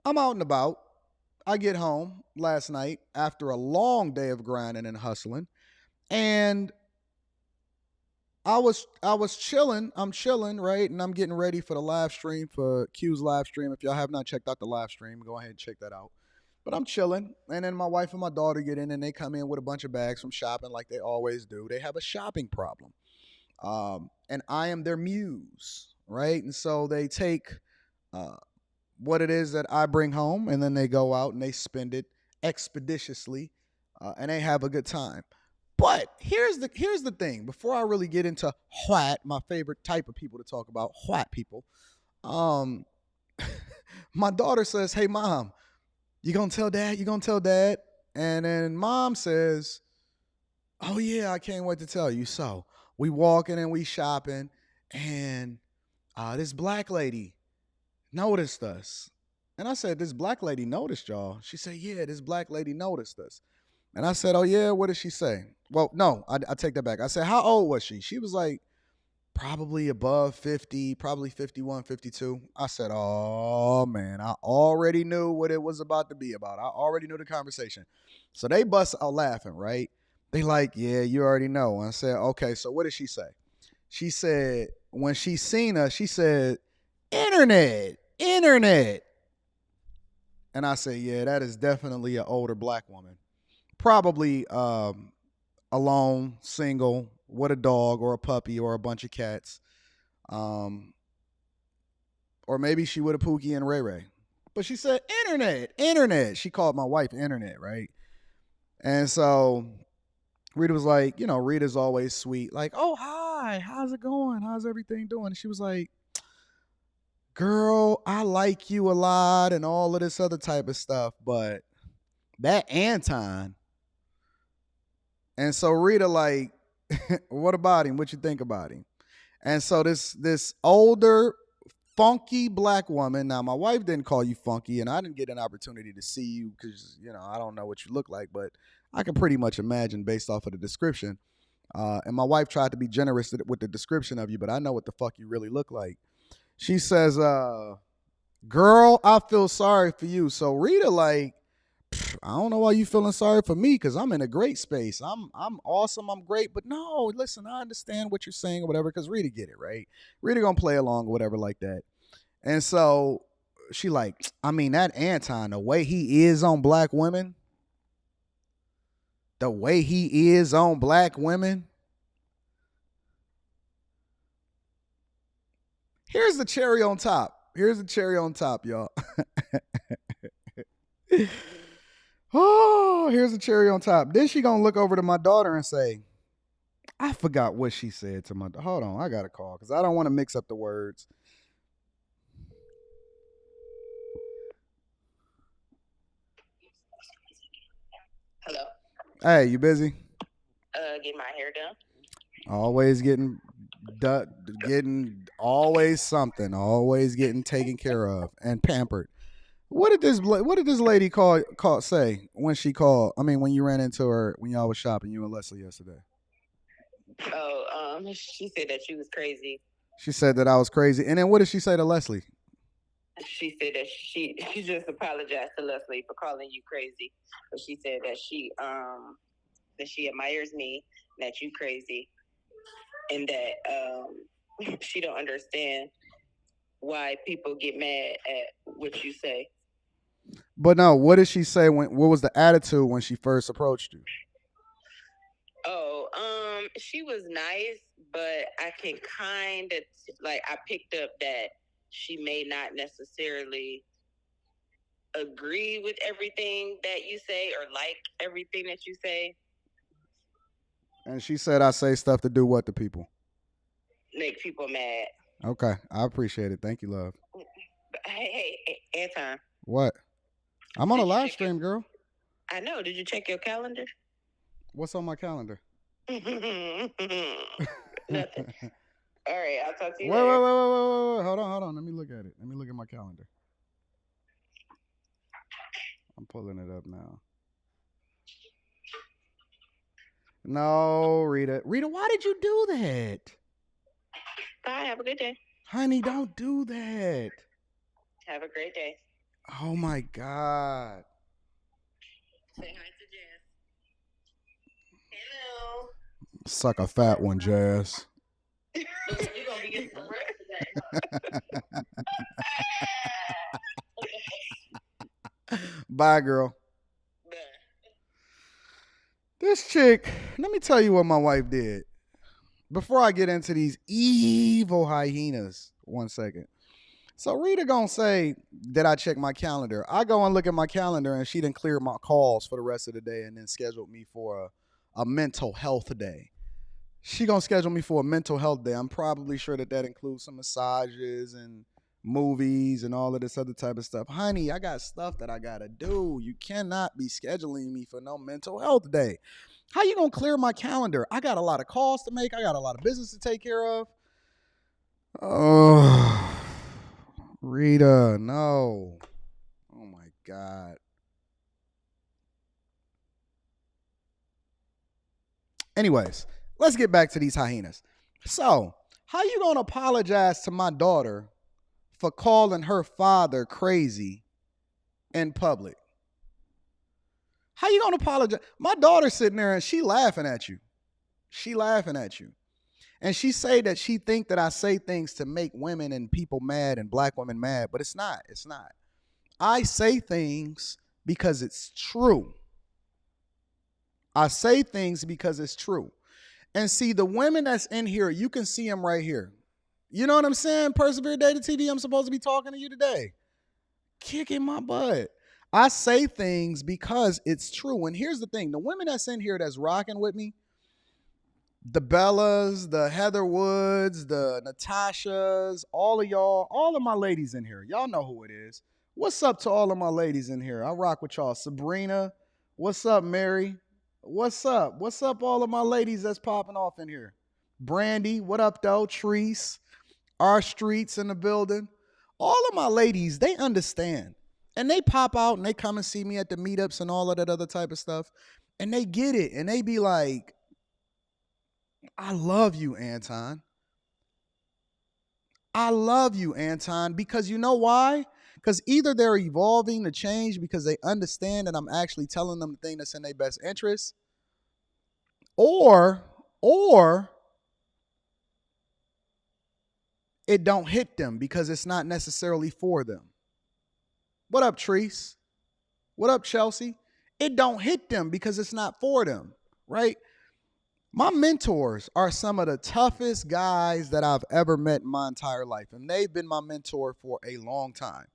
I'm out and about. I get home last night after a long day of grinding and hustling, and I was chilling. I'm chilling, right? And I'm getting ready for the live stream for Q's live stream. If y'all have not checked out the live stream, go ahead and check that out. But I'm chilling, and then my wife and my daughter get in, and they come in with a bunch of bags from shopping, like they always do. They have a shopping problem, and I am their muse, right? And so they take uh, what it is that I bring home, and then they go out and they spend it expeditiously, and they have a good time. But here's the thing. Before I really get into white, my favorite type of people to talk about, white people, um, my daughter says, "Hey, mom, you gonna tell dad? You gonna tell dad?" And then mom says, "Oh yeah, I can't wait to tell you." So we walking and we shopping, and this black lady noticed us. And I said, "This black lady noticed y'all?" She said, "Yeah, this black lady noticed us." And I said, "Oh yeah, what did she say?" Well, no, I take that back. I said, "How old was she?" She was like probably above 50, probably 51, 52. I said, "Oh man, I already knew what it was about to be about. I already knew the conversation." So they bust out laughing, right? They like, "Yeah, you already know." I said, "Okay, so what did she say?" She said when she seen us, she said, "Internet, internet." And I said, "Yeah, that is definitely an older black woman. Probably alone, single, with a dog or a puppy or a bunch of cats. Um, or maybe she with a Pookie and Ray Ray." But she said, "Internet, internet." She called my wife internet, right? And so Rita was like, Rita's always sweet. Like, "Oh, hi. How's it going? How's everything doing?" And she was like, "Girl, I like you a lot and all of this other type of stuff. But that Anton." And so Rita like, "What about him? What you think about him?" And so this older, funky black woman. Now my wife didn't call you funky, and I didn't get an opportunity to see you because I don't know what you look like, but I can pretty much imagine based off of the description. And my wife tried to be generous with the description of you, but I know what the fuck you really look like. She says, "Girl, I feel sorry for you." So Rita like, "I don't know why you feeling sorry for me because I'm in a great space. I'm awesome. I'm great. But no, listen, I understand what you're saying or whatever because Rita get it, right? Rita gonna play along or whatever like that." And so she like, "I mean, that Anton, the way he is on black women, the way he is on black women." Here's the cherry on top. Here's the cherry on top, y'all. Oh, here's the cherry on top. Then she gonna look over to my daughter and say, I forgot what she said to my. Hold on, I got to call because I don't want to mix up the words. Hello. Hey, you busy? Getting my hair done. Always du- getting always something, always getting taken care of and pampered. What did this lady call say when she called? I mean, when you ran into her when y'all was shopping, you and Leslie yesterday. She said that she was crazy. She said that I was crazy, and then what did she say to Leslie? She said that she just apologized to Leslie for calling you crazy, but she said that she admires me, that you crazy, and that she don't understand why people get mad at what you say. But no, what did she say when? What was the attitude when she first approached you? She was nice, but I can kind of like I picked up that she may not necessarily agree with everything that you say or like everything that you say, And she said I say stuff to do what to people. make people mad. Okay, I appreciate it. Thank you, love. But hey, Anton, What? I'm on a did you live check your? stream, girl. I know. Did you check your calendar? What's on my calendar? wait, Nothing. All right, I'll talk to you wait, wait, later. wait, wait, wait. Hold on. Let me look at it. Let me look at my calendar. I'm pulling it up now. No, Rita. Rita, why did you do that? Bye. Have a good day. Honey, don't do that. Have a great day. Oh my God. Say hi to Jess. Hello. Suck a fat one, Jazz. You're gonna be getting some rest today. Bye, girl. Huh? This chick, let me tell you what my wife did. Before I get into these evil hyenas, 1 second. So Rita gonna say that I check my calendar. I go and look at my calendar and she done cleared my calls for the rest of the day and then scheduled me for a mental health day. She gonna schedule me for a mental health day. I'm probably sure that that includes some massages and movies and all of this other type of stuff. Honey, I got stuff that I gotta do. You cannot be scheduling me for no mental health day. How you gonna clear my calendar? I got a lot of calls to make. I got a lot of business to take care of. Oh, Rita, no. Oh my God. Anyways, let's get back to these hyenas. So, how you gonna apologize to my daughter for calling her father crazy in public? How you gonna apologize? My daughter's sitting there and she laughing at you. She laughing at you. And she say that she think that I say things to make women and people mad and black women mad, but it's not. It's not. I say things because it's true. I say things because it's true. And see, the women that's in here, you can see them right here. You know what I'm saying? Persevere Data TV, I'm supposed to be talking to you today. Kicking my butt. I say things because it's true. And here's the thing, the women that's in here that's rocking with me, the Bellas, the Heather Woods, the Natashas, all of y'all, all of my ladies in here. Y'all know who it is. What's up to all of my ladies in here? I rock with y'all. Sabrina, what's up, Mary? What's up? What's up, all of my ladies that's popping off in here? Brandy, what up, though? Treese, our streets in the building. All of my ladies, they understand. And they pop out and they come and see me at the meetups and all of that other type of stuff. And they get it. And they be like, I love you, Anton. I love you, Anton, because you know why? Because either they're evolving to change because they understand that I'm actually telling them the thing that's in their best interest, or or it don't hit them because it's not necessarily for them. What up, Treese? What up, Chelsea? It don't hit them because it's not for them, right? My mentors are some of the toughest guys that I've ever met in my entire life, and they've been my mentor for a long time.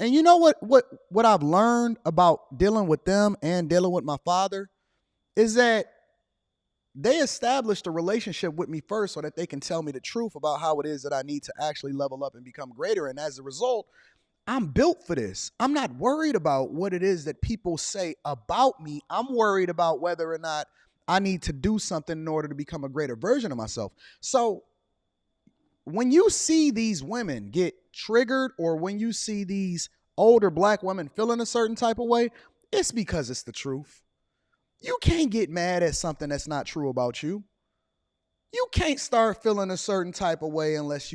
And you know what I've learned about dealing with them and dealing with my father is that they established a relationship with me first so that they can tell me the truth about how it is that I need to actually level up and become greater. And as a result, I'm built for this. I'm not worried about what it is that people say about me. I'm worried about whether or not I need to do something in order to become a greater version of myself. So when you see these women get triggered or when you see these older black women feeling a certain type of way, it's because it's the truth. You can't get mad at something that's not true about you. You can't start feeling a certain type of way unless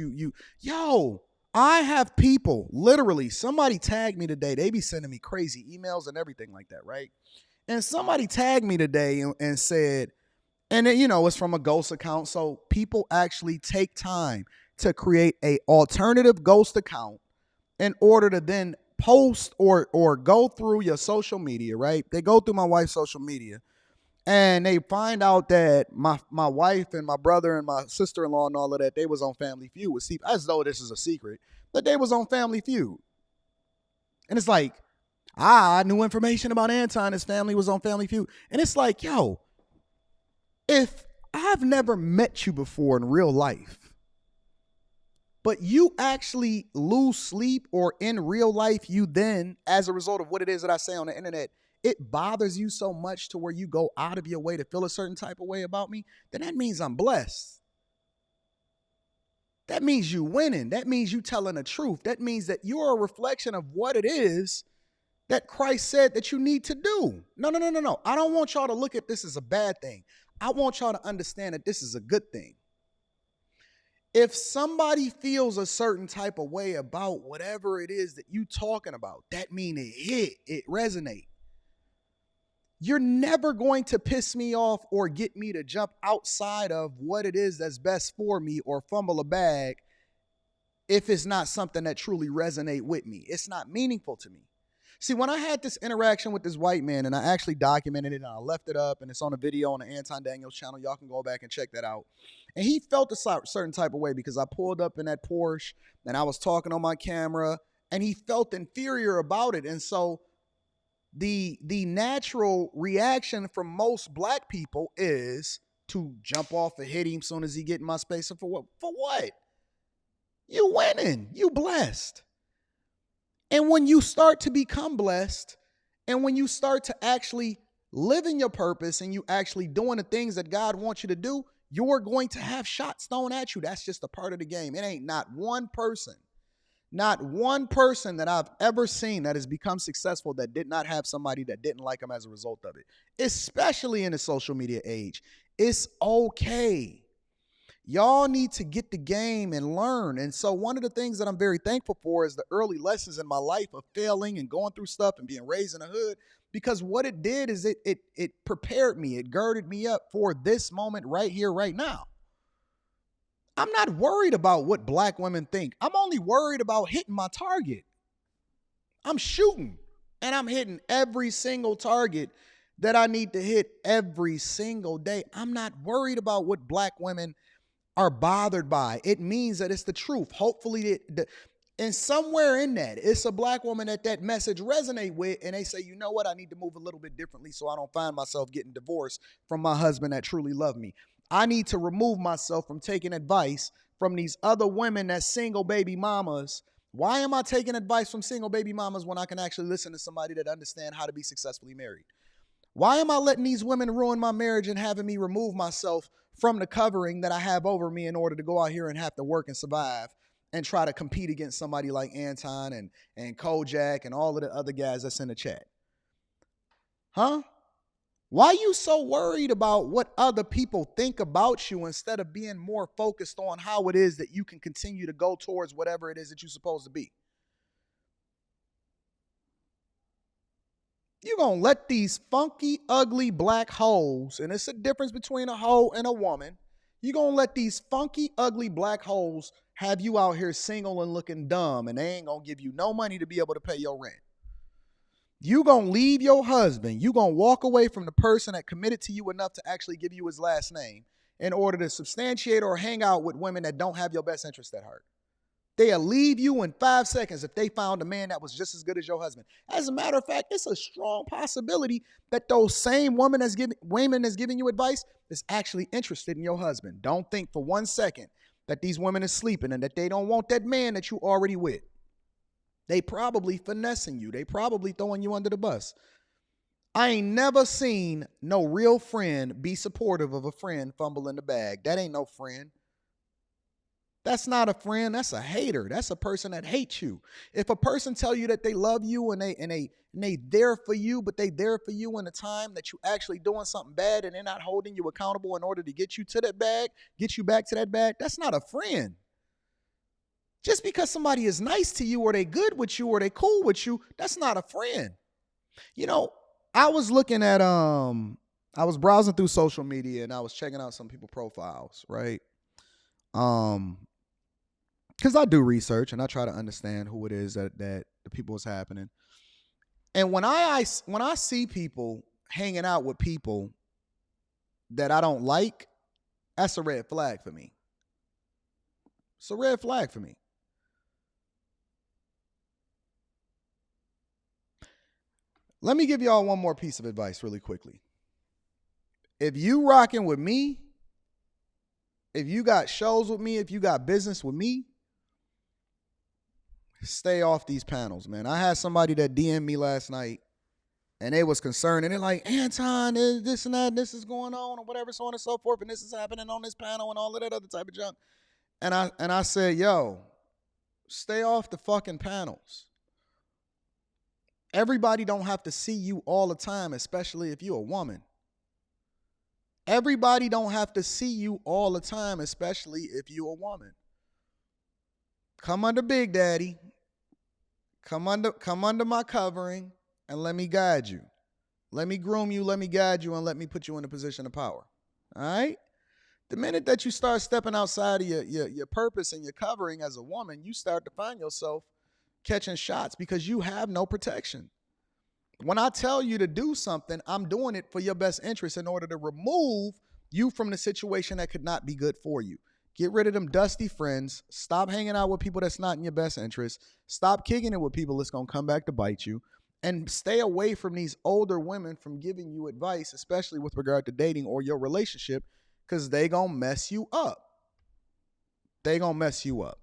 yo, I have people, literally, somebody tagged me today. They be sending me crazy emails and everything like that, right? And somebody tagged me today and said, and then, it's from a ghost account. So people actually take time to create a alternative ghost account in order to then post or go through your social media, right? They go through my wife's social media and they find out that my wife and my brother and my sister-in-law and all of that, they was on Family Feud with Steve, as though this is a secret, but they was on Family Feud. And it's like, I knew information about Anton, his family was on Family Feud. And it's like, yo, if I've never met you before in real life, but you actually lose sleep or in real life, you then, as a result of what it is that I say on the internet, it bothers you so much to where you go out of your way to feel a certain type of way about me, then that means I'm blessed. That means you winning. That means you telling the truth. That means that you're a reflection of what it is that Christ said that you need to do. No, no, no, no, no. I don't want y'all to look at this as a bad thing. I want y'all to understand that this is a good thing. If somebody feels a certain type of way about whatever it is that you talking about, that mean it hit, it resonate. You're never going to piss me off or get me to jump outside of what it is that's best for me or fumble a bag if it's not something that truly resonate with me. It's not meaningful to me. See, when I had this interaction with this white man, and I actually documented it and I left it up, and it's on a video on the Anton Daniels channel. Y'all can go back and check that out. And he felt a certain type of way because I pulled up in that Porsche and I was talking on my camera, and he felt inferior about it. And so the natural reaction from most black people is to jump off and hit him as soon as he get in my space. And for what? For what? You winning. You blessed. And when you start to become blessed, and when you start to actually live in your purpose and you actually doing the things that God wants you to do, you're going to have shots thrown at you. That's just a part of the game. It ain't not one person that I've ever seen that has become successful that did not have somebody that didn't like them as a result of it, especially in the social media age. It's okay. Y'all need to get the game and learn. And so one of the things that I'm very thankful for is the early lessons in my life of failing and going through stuff and being raised in a hood, because what it did is it prepared me. It girded me up for this moment right here, right now. I'm not worried about what black women think. I'm only worried about hitting my target. I'm shooting and I'm hitting every single target that I need to hit every single day. I'm not worried about what black women are bothered by. It means that it's the truth. Hopefully, and somewhere in that, it's a black woman that message resonate with, and they say, you know what, I need to move a little bit differently so I don't find myself getting divorced from my husband that truly love me. I need to remove myself from taking advice from these other women that's single baby mamas. Why am I taking advice from single baby mamas when I can actually listen to somebody that understand how to be successfully married? Why am I letting these women ruin my marriage and having me remove myself from the covering that I have over me in order to go out here and have to work and survive and try to compete against somebody like Anton and Kojak and all of the other guys that's in the chat? Huh? Why are you so worried about what other people think about you instead of being more focused on how it is that you can continue to go towards whatever it is that you're supposed to be? You're going to let these funky, ugly black hoes, and it's a difference between a hoe and a woman. You're going to let these funky, ugly black hoes have you out here single and looking dumb, and they ain't going to give you no money to be able to pay your rent. You going to leave your husband. You going to walk away from the person that committed to you enough to actually give you his last name in order to substantiate or hang out with women that don't have your best interest at heart. They'll leave you in 5 seconds if they found a man that was just as good as your husband. As a matter of fact, it's a strong possibility that those same women that's giving you advice is actually interested in your husband. Don't think for 1 second that these women are sleeping and that they don't want that man that you already with. They probably finessing you. They probably throwing you under the bus. I ain't never seen no real friend be supportive of a friend fumbling the bag. That ain't no friend. That's not a friend. That's a hater. That's a person that hates you. If a person tell you that they love you and they there for you, but they there for you in a time that you actually doing something bad and they're not holding you accountable in order to get you to that bag, get you back to that bag, that's not a friend. Just because somebody is nice to you or they good with you or they cool with you, that's not a friend. You know, I was looking at I was browsing through social media and I was checking out some people's profiles, right? Because I do research and I try to understand who it is that the people is happening. And when I see people hanging out with people that I don't like, that's a red flag for me. It's a red flag for me. Let me give y'all one more piece of advice really quickly. If you rocking with me, if you got shows with me, if you got business with me, stay off these panels, man. I had somebody that DM'd me last night and they was concerned and they're like, Anton, this and that, and this is going on or whatever, so on and so forth, and this is happening on this panel and all of that other type of junk. And I said, yo, stay off the fucking panels. Everybody don't have to see you all the time, especially if you're a woman. Everybody don't have to see you all the time, especially if you're a woman. Come under Big Daddy. Come under my covering and let me guide you. Let me groom you, let me guide you, and let me put you in a position of power. All right? The minute that you start stepping outside of your purpose and your covering as a woman, you start to find yourself catching shots because you have no protection. When I tell you to do something, I'm doing it for your best interest in order to remove you from the situation that could not be good for you. Get rid of them dusty friends. Stop hanging out with people that's not in your best interest. Stop kicking it with people that's going to come back to bite you. And stay away from these older women from giving you advice, especially with regard to dating or your relationship, because they going to mess you up. They going to mess you up.